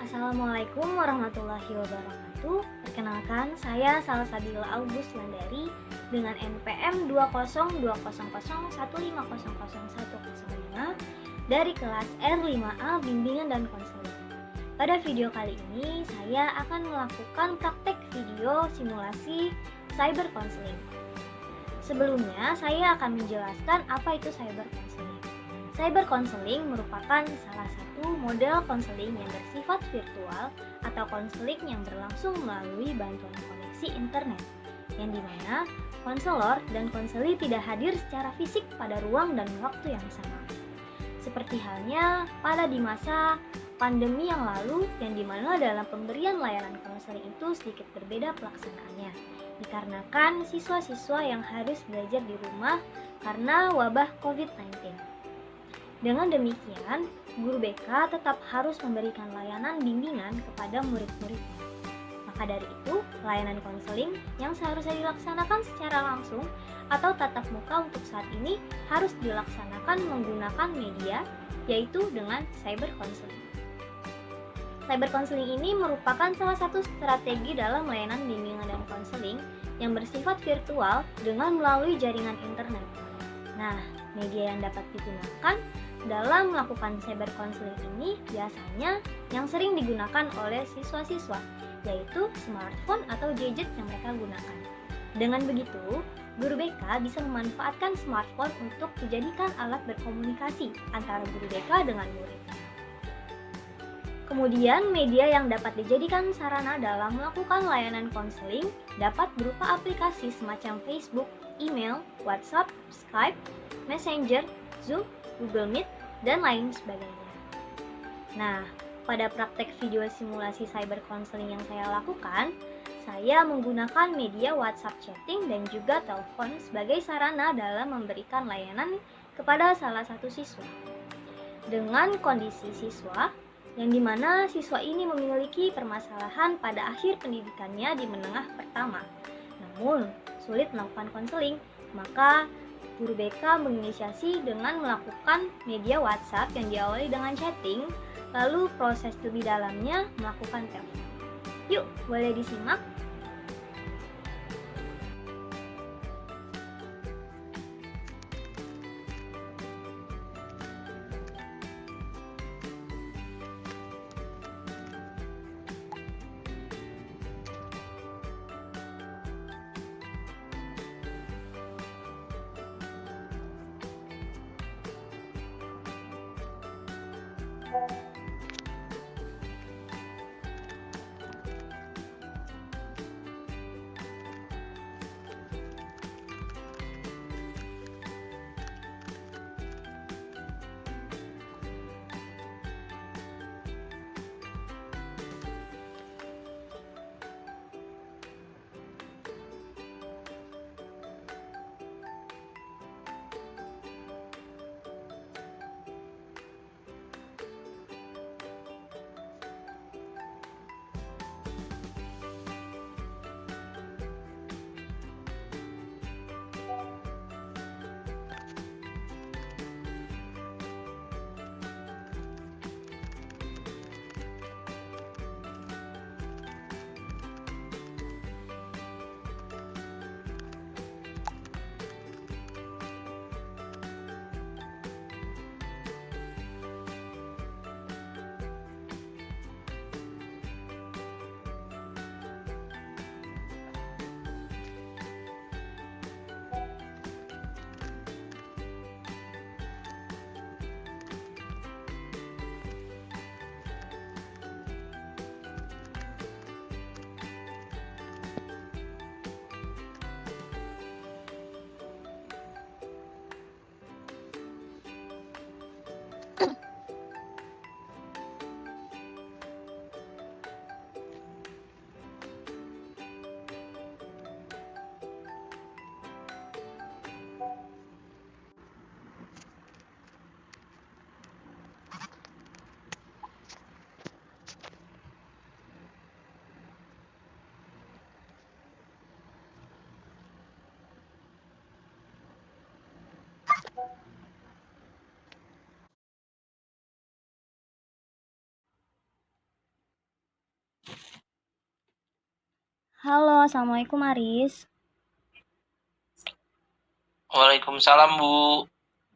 Assalamualaikum warahmatullahi wabarakatuh. Perkenalkan, saya Salsabila August Landari dengan NPM 20001500105 dari kelas R5A Bimbingan dan Konseling. Pada video kali ini, saya akan melakukan praktek video simulasi cyber counseling. Sebelumnya, saya akan menjelaskan apa itu cyber counseling. Cyber counseling merupakan salah satu model konseling yang bersifat virtual atau konseling yang berlangsung melalui bantuan koneksi internet, yang dimana konselor dan konseli tidak hadir secara fisik pada ruang dan waktu yang sama. Seperti halnya pada di masa pandemi yang lalu, yang dimana dalam pemberian layanan konseling itu sedikit berbeda pelaksanaannya, dikarenakan siswa-siswa yang harus belajar di rumah karena wabah COVID-19. Dengan demikian, guru BK tetap harus memberikan layanan bimbingan kepada murid-muridnya. Maka dari itu, layanan konseling yang seharusnya dilaksanakan secara langsung atau tatap muka untuk saat ini harus dilaksanakan menggunakan media, yaitu dengan cyber counseling. Cyber counseling ini merupakan salah satu strategi dalam layanan bimbingan dan konseling yang bersifat virtual dengan melalui jaringan internet. Nah, media yang dapat digunakan dalam melakukan cyber counseling ini biasanya yang sering digunakan oleh siswa-siswa, yaitu smartphone atau gadget yang mereka gunakan. Dengan begitu, guru BK bisa memanfaatkan smartphone untuk dijadikan alat berkomunikasi antara guru BK dengan murid. Kemudian, media yang dapat dijadikan sarana dalam melakukan layanan konseling dapat berupa aplikasi semacam Facebook, email, WhatsApp, Skype, Messenger, Zoom, Google Meet, dan lain sebagainya. Nah, pada praktek video simulasi cyber counseling yang saya lakukan, saya menggunakan media WhatsApp chatting dan juga telepon sebagai sarana dalam memberikan layanan kepada salah satu siswa. Dengan kondisi siswa, yang dimana siswa ini memiliki permasalahan pada akhir pendidikannya di menengah pertama, namun sulit melakukan konseling, maka guru BK menginisiasi dengan melakukan media WhatsApp yang diawali dengan chatting, lalu proses lebih dalamnya melakukan telepon. Yuk, boleh disimak. Halo, Assalamualaikum Aris. Waalaikumsalam, Bu.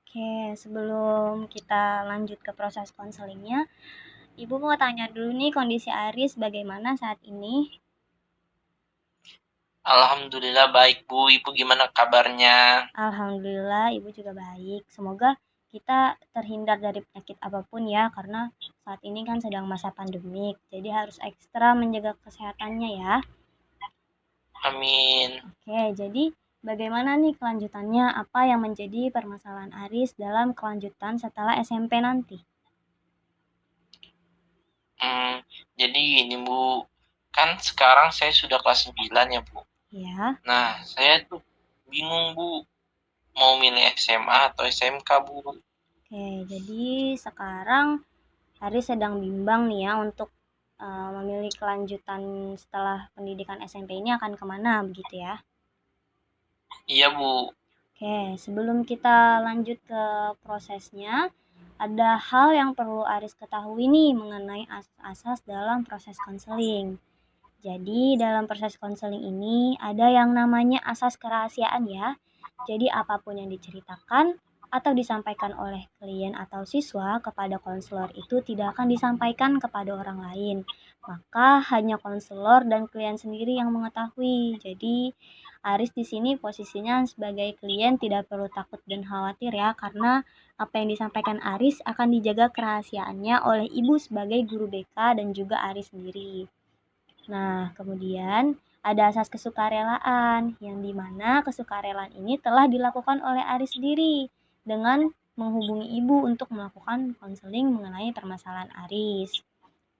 Oke, sebelum kita lanjut ke proses konselingnya, Ibu mau tanya dulu nih kondisi Aris bagaimana saat ini? Alhamdulillah baik, Bu. Ibu gimana kabarnya? Alhamdulillah, Ibu juga baik. Semoga kita terhindar dari penyakit apapun ya, karena saat ini kan sedang masa pandemik, jadi harus ekstra menjaga kesehatannya ya. Amin. Oke, jadi bagaimana nih kelanjutannya? Apa yang menjadi permasalahan Aris dalam kelanjutan setelah SMP nanti? Hmm, jadi gini, Bu. Kan sekarang saya sudah kelas 9 ya, Bu. Ya, Nah, saya tuh bingung, Bu. Mau milih SMA atau SMK, Bu. oke. Jadi sekarang Aris sedang bimbang nih ya untuk memilih kelanjutan setelah pendidikan SMP ini akan kemana begitu ya? Iya, Bu. Oke, sebelum kita lanjut ke prosesnya, ada hal yang perlu Aris ketahui nih mengenai asas-asas dalam proses konseling. Jadi, dalam proses konseling ini ada yang namanya asas kerahasiaan ya. Jadi, apapun yang diceritakan atau disampaikan oleh klien atau siswa kepada konselor itu tidak akan disampaikan kepada orang lain. Maka hanya konselor dan klien sendiri yang mengetahui. Jadi, Aris di sini posisinya sebagai klien tidak perlu takut dan khawatir ya, karena apa yang disampaikan Aris akan dijaga kerahasiaannya oleh ibu sebagai guru BK dan juga Aris sendiri. Nah, kemudian ada asas kesukarelaan, yang dimana kesukarelaan ini telah dilakukan oleh Aris sendiri dengan menghubungi ibu untuk melakukan konseling mengenai permasalahan Aris.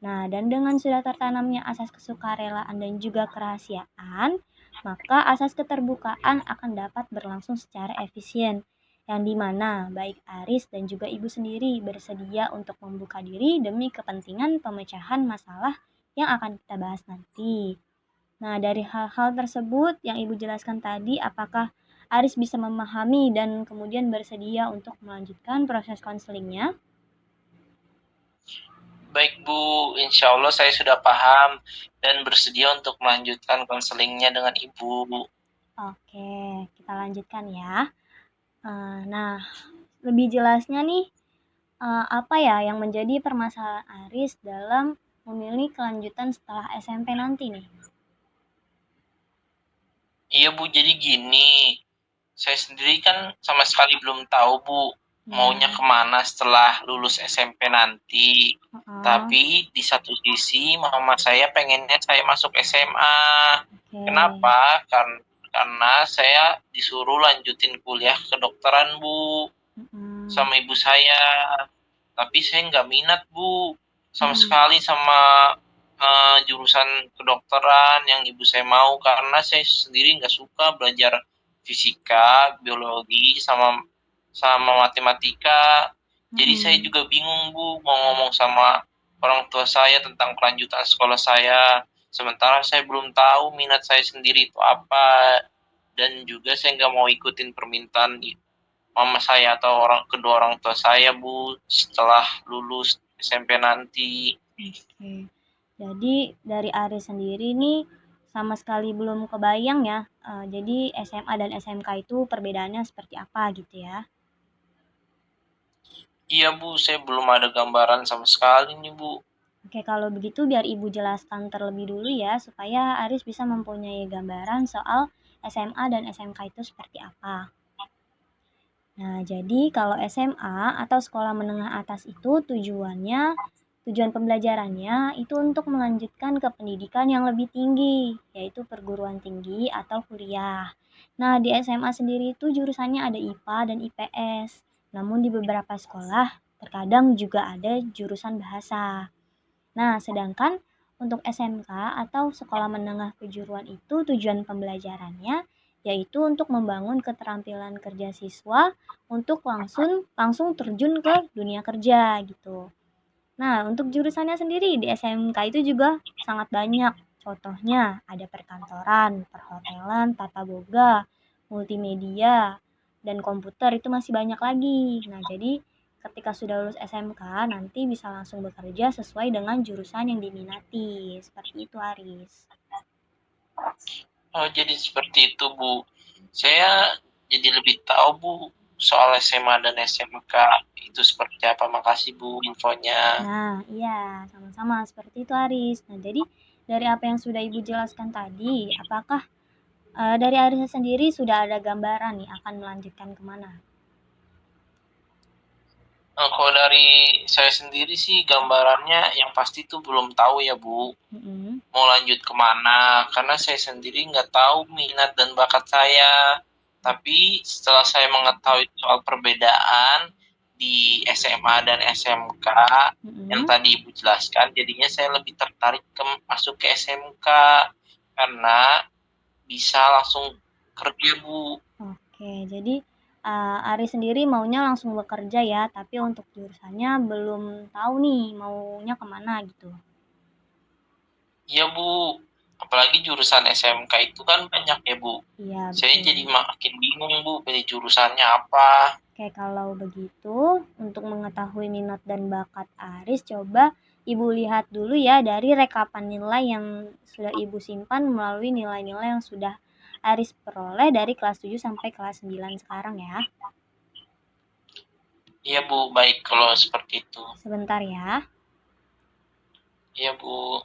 Nah, dan dengan sudah tertanamnya asas kesukarelaan dan juga kerahasiaan, maka asas keterbukaan akan dapat berlangsung secara efisien, yang dimana baik Aris dan juga ibu sendiri bersedia untuk membuka diri demi kepentingan pemecahan masalah yang akan kita bahas nanti. Nah, dari hal-hal tersebut yang Ibu jelaskan tadi, apakah Aris bisa memahami dan kemudian bersedia untuk melanjutkan proses konselingnya? Baik, Bu. Insya Allah saya sudah paham dan bersedia untuk melanjutkan konselingnya dengan Ibu. Oke, kita lanjutkan ya. Nah, lebih jelasnya nih, apa ya yang menjadi permasalahan Aris dalam memilih kelanjutan setelah SMP nanti nih? Iya, Bu. Jadi gini. Saya sendiri kan sama sekali belum tahu, Bu, maunya Ya, kemana setelah lulus SMP nanti. heeh, Tapi di satu sisi mama saya pengennya saya masuk SMA. oke, Kenapa? Karena saya disuruh lanjutin kuliah kedokteran, Bu, mhm, sama ibu saya. Tapi saya nggak minat, Bu, sama mhm, sekali sama jurusan kedokteran yang ibu saya mau karena saya sendiri nggak suka belajar fisika, biologi, sama sama matematika. Jadi saya mhm. juga bingung, Bu, mau ngomong sama orang tua saya tentang kelanjutan sekolah saya. Sementara saya belum tahu minat saya sendiri itu apa. Dan juga saya nggak mau ikutin permintaan mama saya atau kedua orang tua saya, Bu, setelah lulus SMP nanti. Oke. Jadi dari Aris sendiri nih sama sekali belum kebayang ya. Jadi SMA dan SMK itu perbedaannya seperti apa gitu ya. Iya, Bu, saya belum ada gambaran sama sekali nih, Bu. Oke, kalau begitu biar Ibu jelaskan terlebih dulu ya supaya Aris bisa mempunyai gambaran soal SMA dan SMK itu seperti apa. Nah, jadi kalau SMA atau sekolah menengah atas itu tujuan pembelajarannya itu untuk melanjutkan ke pendidikan yang lebih tinggi, yaitu perguruan tinggi atau kuliah. Nah, di SMA sendiri itu jurusannya ada IPA dan IPS. Namun di beberapa sekolah terkadang juga ada jurusan bahasa. Nah, sedangkan untuk SMK atau sekolah menengah kejuruan itu tujuan pembelajarannya yaitu untuk membangun keterampilan kerja siswa untuk langsung langsung terjun ke dunia kerja gitu. Nah, untuk jurusannya sendiri di SMK itu juga sangat banyak. Contohnya ada perkantoran, perhotelan, tata boga, multimedia, dan komputer itu masih banyak lagi. Nah, jadi ketika sudah lulus SMK nanti bisa langsung bekerja sesuai dengan jurusan yang diminati. Seperti itu, Aris. Oh, jadi seperti itu, Bu. Saya jadi lebih tahu, Bu, soal SMA dan SMK itu seperti apa. Makasih, Bu, infonya. Nah, iya, sama-sama seperti itu Aris. Nah, jadi dari apa yang sudah Ibu jelaskan tadi, apakah dari Aris sendiri sudah ada gambaran nih akan melanjutkan kemana? Kalau dari saya sendiri sih gambarannya yang pasti itu belum tahu ya, Bu. Mm-mm. Mau lanjut kemana, karena saya sendiri nggak tahu minat dan bakat saya. Tapi setelah saya mengetahui soal perbedaan di SMA dan SMK yang Mm-mm. tadi Ibu jelaskan, jadinya saya lebih tertarik masuk ke SMK karena bisa langsung kerja, Bu. Oke, jadi Aris sendiri maunya langsung bekerja ya, tapi untuk jurusannya belum tahu nih maunya kemana gitu. Iya, Bu. Apalagi jurusan SMK itu kan banyak ya, Bu. Iya, Saya betul. jadi makin bingung, Bu, pilih jurusannya apa. Oke, kalau begitu, untuk mengetahui minat dan bakat Aris, coba Ibu lihat dulu ya dari rekapan nilai yang sudah Ibu simpan melalui nilai-nilai yang sudah Aris peroleh dari kelas 7 sampai kelas 9 sekarang ya. Iya, Bu. Baik kalau seperti itu. Sebentar ya. Iya, Bu.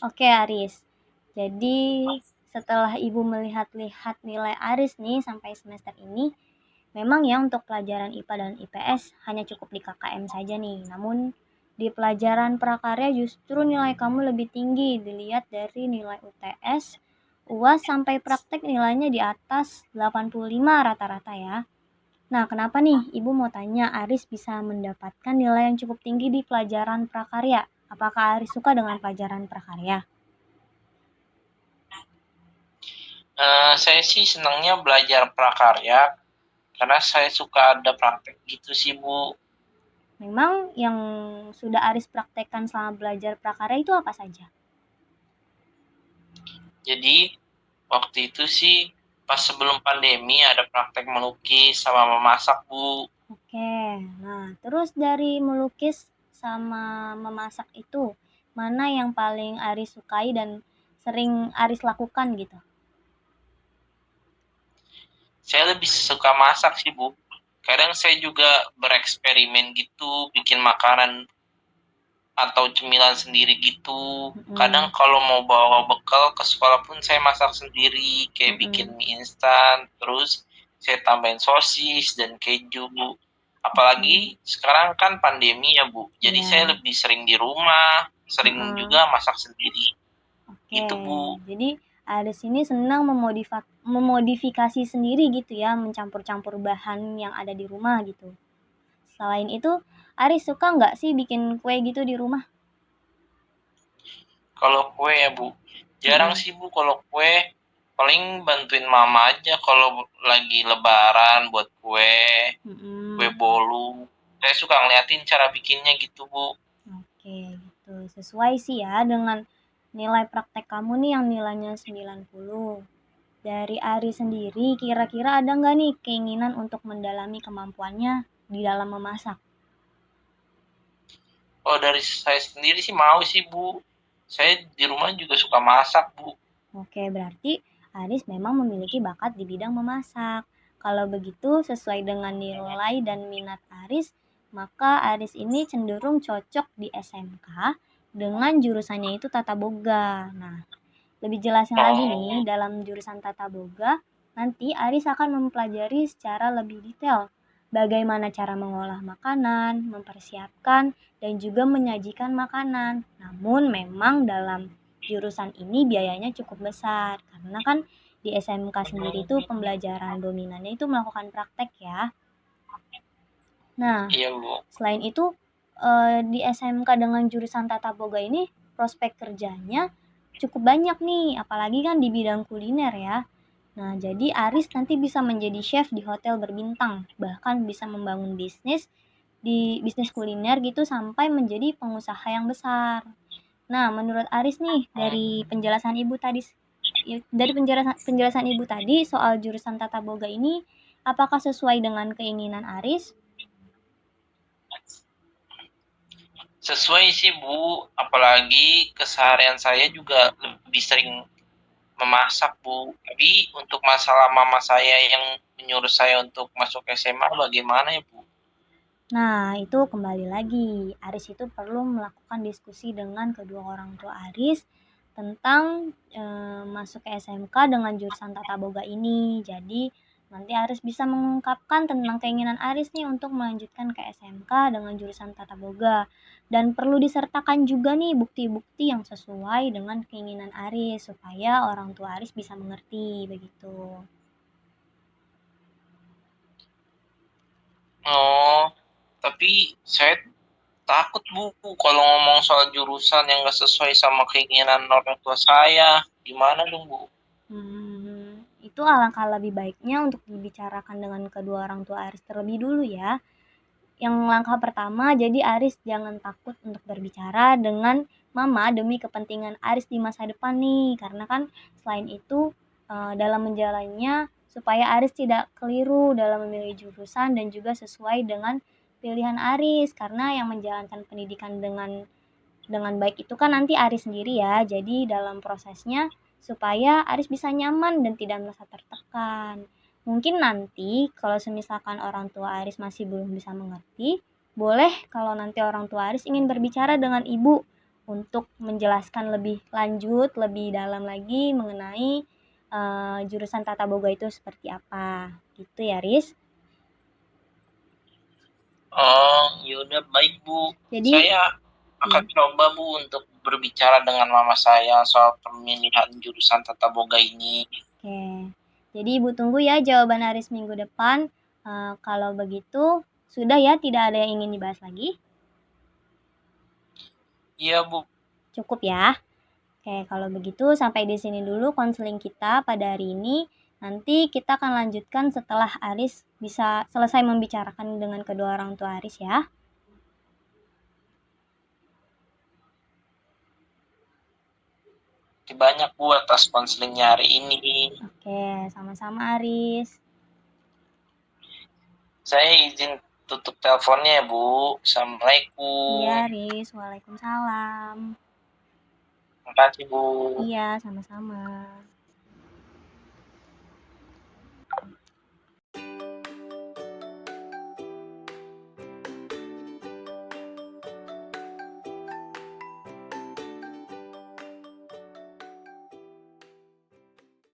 Oke, Aris. Jadi, setelah Ibu melihat-lihat nilai Aris nih sampai semester ini, memang ya untuk pelajaran IPA dan IPS hanya cukup di KKM saja nih. Namun di pelajaran prakarya justru nilai kamu lebih tinggi dilihat dari nilai UTS, UAS sampai praktek nilainya di atas 85 rata-rata ya. Nah, kenapa nih Ibu mau tanya Aris bisa mendapatkan nilai yang cukup tinggi di pelajaran prakarya? Apakah Aris suka dengan pelajaran prakarya? Saya sih senangnya belajar prakarya karena saya suka ada praktek gitu sih, Bu. Memang yang sudah Aris praktekkan selama belajar prakarya itu apa saja? Jadi waktu itu sih pas sebelum pandemi ada praktek melukis sama memasak, Bu. Oke, nah terus dari melukis sama memasak itu, mana yang paling Aris sukai dan sering Aris lakukan gitu? Saya lebih suka masak sih, Bu. Kadang saya juga bereksperimen gitu, bikin makanan atau cemilan sendiri gitu. Kadang Mm-mm. kalau mau bawa bekal ke sekolah pun saya masak sendiri, kayak bikin Mm-mm. mie instan, terus saya tambahin sosis dan keju. Oke, Apalagi sekarang kan pandemi ya, Bu. Jadi saya ya, lebih sering di rumah, sering heeh. juga masak sendiri. Oke, Gitu, Bu. jadi Aris ini senang memodifikasi sendiri gitu ya, mencampur-campur bahan yang ada di rumah gitu. Selain itu, Aris suka nggak sih bikin kue gitu di rumah? Kalau kue ya, Bu. Jarang Mm-mm. sih, Bu, kalau kue. Paling bantuin mama aja kalau lagi lebaran buat kue, kue Mm-mm. bolu. Saya suka ngeliatin cara bikinnya gitu, Bu. Oke, gitu. Sesuai sih ya dengan nilai praktek kamu nih yang nilainya 90. Dari Ari sendiri, kira-kira ada nggak nih keinginan untuk mendalami kemampuannya di dalam memasak? Kalau dari saya sendiri sih mau sih, Bu. Saya di rumah juga suka masak, Bu. Oke, berarti Aris memang memiliki bakat di bidang memasak. Kalau begitu, sesuai dengan nilai dan minat Aris, maka Aris ini cenderung cocok di SMK dengan jurusannya itu tata boga. Nah, lebih jelasnya lagi nih, Oh, dalam jurusan tata boga, nanti Aris akan mempelajari secara lebih detail bagaimana cara mengolah makanan, mempersiapkan, dan juga menyajikan makanan. Namun memang dalam jurusan ini biayanya cukup besar, karena kan di SMK sendiri itu pembelajaran dominannya itu melakukan praktek ya. Nah, iya, Bu. selain itu di SMK dengan jurusan tata boga ini prospek kerjanya cukup banyak nih, apalagi kan di bidang kuliner ya. Nah, jadi Aris nanti bisa menjadi chef di hotel berbintang, bahkan bisa membangun bisnis di bisnis kuliner gitu sampai menjadi pengusaha yang besar. Nah, menurut Aris nih dari penjelasan Ibu tadi dari penjelasan Ibu tadi soal jurusan Tata Boga ini, apakah sesuai dengan keinginan Aris? Sesuai sih Bu, apalagi keseharian saya juga lebih sering memasak Bu. Tapi untuk masalah mama saya yang menyuruh saya untuk masuk SMA bagaimana ya Bu? Nah, itu kembali lagi. Aris itu perlu melakukan diskusi dengan kedua orang tua Aris tentang masuk ke SMK dengan jurusan Tata Boga ini. Jadi, nanti Aris bisa mengungkapkan tentang keinginan Aris nih untuk melanjutkan ke SMK dengan jurusan Tata Boga. Dan perlu disertakan juga nih bukti-bukti yang sesuai dengan keinginan Aris supaya orang tua Aris bisa mengerti begitu. Oh, tapi saya takut Bu kalau ngomong soal jurusan yang gak sesuai sama keinginan orang tua saya. Gimana dong Bu? Itu alangkah lebih baiknya untuk dibicarakan dengan kedua orang tua Aris terlebih dulu ya. Yang langkah pertama, jadi Aris jangan takut untuk berbicara dengan mama demi kepentingan Aris di masa depan nih. Karena kan selain itu dalam menjalannya supaya Aris tidak keliru dalam memilih jurusan dan juga sesuai dengan pilihan Aris. Karena yang menjalankan pendidikan dengan baik itu kan nanti Aris sendiri ya. Jadi dalam prosesnya supaya Aris bisa nyaman dan tidak merasa tertekan. Mungkin nanti kalau semisalkan orang tua Aris masih belum bisa mengerti, boleh kalau nanti orang tua Aris ingin berbicara dengan ibu untuk menjelaskan lebih lanjut, lebih dalam lagi mengenai jurusan Tata Boga itu seperti apa. Gitu ya, Aris. Oh, yaudah baik Bu. Jadi, Saya akan coba Bu untuk berbicara dengan mama saya soal pemilihan jurusan tata boga ini. oke. Jadi Ibu tunggu ya jawaban Aris minggu depan. Kalau begitu, sudah ya, tidak ada yang ingin dibahas lagi? Iya Bu. Cukup ya. Oke, kalau begitu sampai di sini dulu konseling kita pada hari ini. Nanti kita akan lanjutkan setelah Aris bisa selesai membicarakan dengan kedua orang tua Aris ya. Terima kasih banyak Bu atas konselingnya hari ini. Oke, sama-sama Aris. Saya izin tutup teleponnya ya Bu. Assalamualaikum. Iya Aris, waalaikumsalam. Terima kasih Bu. Iya, sama-sama.